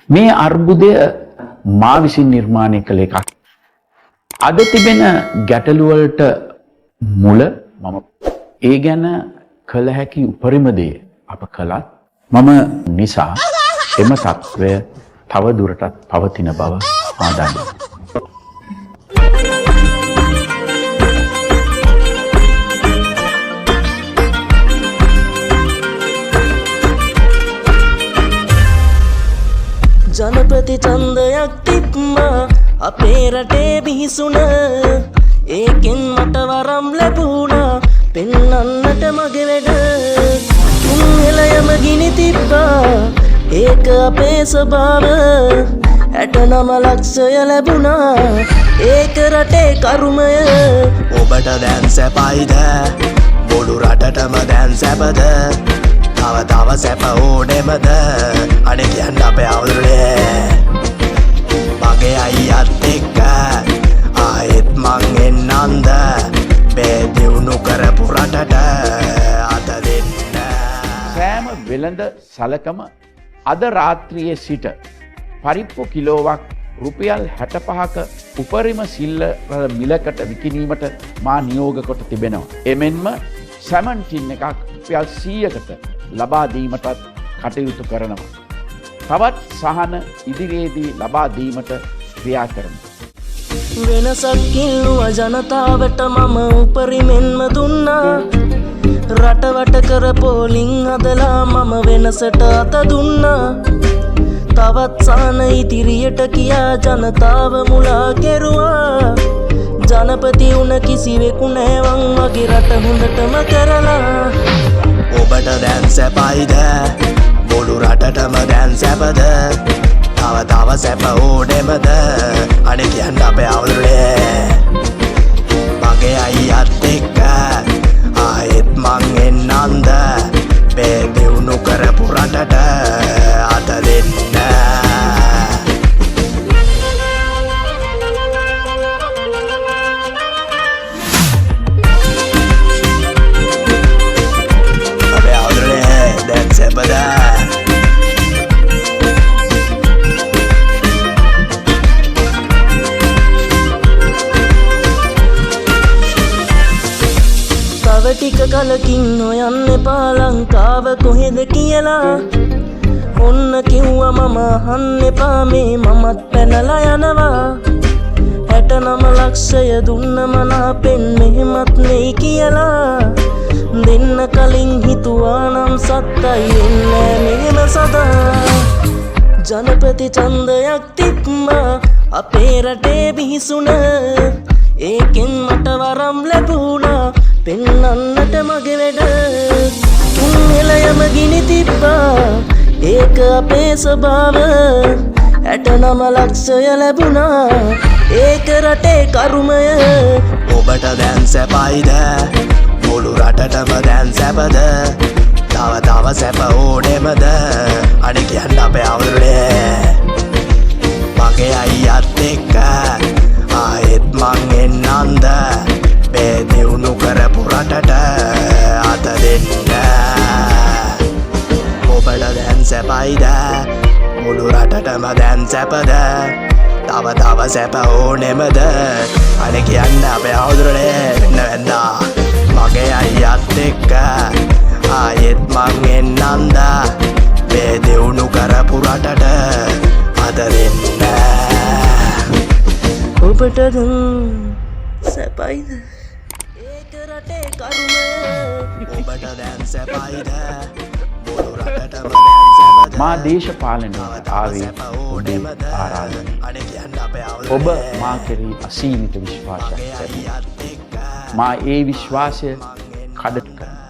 මේ අර්බුදය මා විසින් නිර්මාණය කළ එකක්. අද තිබෙන ගැටලු වලට මුල මම ඒ ගැන කළ හැකි උපරිම දේ අප කළත් මම නිසා එම තත්ත්වය තව දුරටත් පවතින බව මා දන්නවා. ජනපති ඡන්දයක් තිබ්මා අපේ රටේ බිහිසුණ ඒකෙන් මට වරම් ලැබුණා පෙන්වන්නට මගේ වැඩ තුන්වෙලයම ගිනි තිබ්බා ඒක අපේ ස්වභාව 69 ලක්ෂය ලැබුණා ඒක රටේ කරුමය ඔබට දැන් සැපයිද බොළු රටටම දැන් සැපද තව සැප ඕනෙමද අනේ කියන්න අපේ අවුරුනේ මගේ අයියත් එක්ක ආයෙත් මං එන්නන්ද මේ දියුණු කරපු රටට අත දෙන්න සෑම වෙළඳ සලකම අද රාත්‍රියේ සිට පරිප්පු කිලෝවක් රුපියල් 65ක උපරිම සිල්ලර මිලකට විකිණීමට මා නියෝග කොට තිබෙනවා. එමෙන්ම සැමන් ටින් එකක් රුපියල් 100කට ලබා දීමටත් කටයුතු කරනවා. තවත් සහන ඉදිරියේදී ලබා දීමට ක්‍රියා කරනවා. වෙනසක් ඉල්ලුවා ජනතාවට මම උපරිමෙන්ම දුන්නා රටවට කර පෝලිං හදලා මම වෙනසට අත දුන්නා තවත් සහන ඉදිරියට කියා ජනතාව මුලා කෙරුවා ජනපති වුණ කිසිවෙකු නෑවන් වගේ රට හොඳටම කරලා ඔබට දැන් සැපයිද බොළු රටටම දැන් සැපද තව සැප ඕනෙමද අනේ කියන්න අපේ අවුරුනේ මගේ අයියත් එක්ක ආයෙත් මං එන්නන්ද මේ දියුණු කරපු රටට අත දෙන්න ටික කලකින් නොයන්න එපා ලංකාව කොහෙද කියලා ඔන්න කිව්වා මම අහන්න එපා මේ මමත් පැනලා යනවා 69 ලක්ෂය දුන්න මනාපෙන් මෙහෙමත් නෙයි කියලා දෙන්න කලින් හිතුවා නම් සත්තයි වෙන්නේ මෙහෙම සදා ජනපති ඡන්දයක් තිබ්මා අපේ රටේ බිහිසුණ ඒකෙන් මට වරම් ලැබුණා පෙන්වන්නට මගේ වැඩ තුන්වෙලයම ගිනි තිබ්බා ඒක අපේ ස්වභාව 69 ලක්ෂය ලැබුණා ඒක රටේ කරුමය ඔබට දැන් සැපයිද මුළු රටටම දැන් සැපද තව සැප ඕනෙමද අනේ කියන්න අපේ අවුරුනේ මගේ අයියත් එක්ක ආයෙත් මං එන්නන්ද මේ දියුණු කරපු රටට අත දෙන්න ඔබට දැන් සැපයිද මුළු රටටම දැන් සැපද තව සැප ඕනෙමද අනේ කියන්න අපේ අවුරුනේ වෙන්න වෙන්දා මගේ අයියත් එක්ක ආයෙත් මං එන්නන්ද මේ දියුණු කරපු රටට අත දෙන්න ඔබට දැන් සැපයිද ඒක රටේ කරුමය ඔබට දැන් සැපයිද මුළු රටටම දැන් සැපද මා දේශපාලනයට ආවේ ඔබේ ආරාධනය. අනේ කියන්න අපේ ඔබ මා කෙරෙහි අසීමිත විශ්වාසයක් ඇති. මා ඒ විශ්වාසය කඩට කරනවා.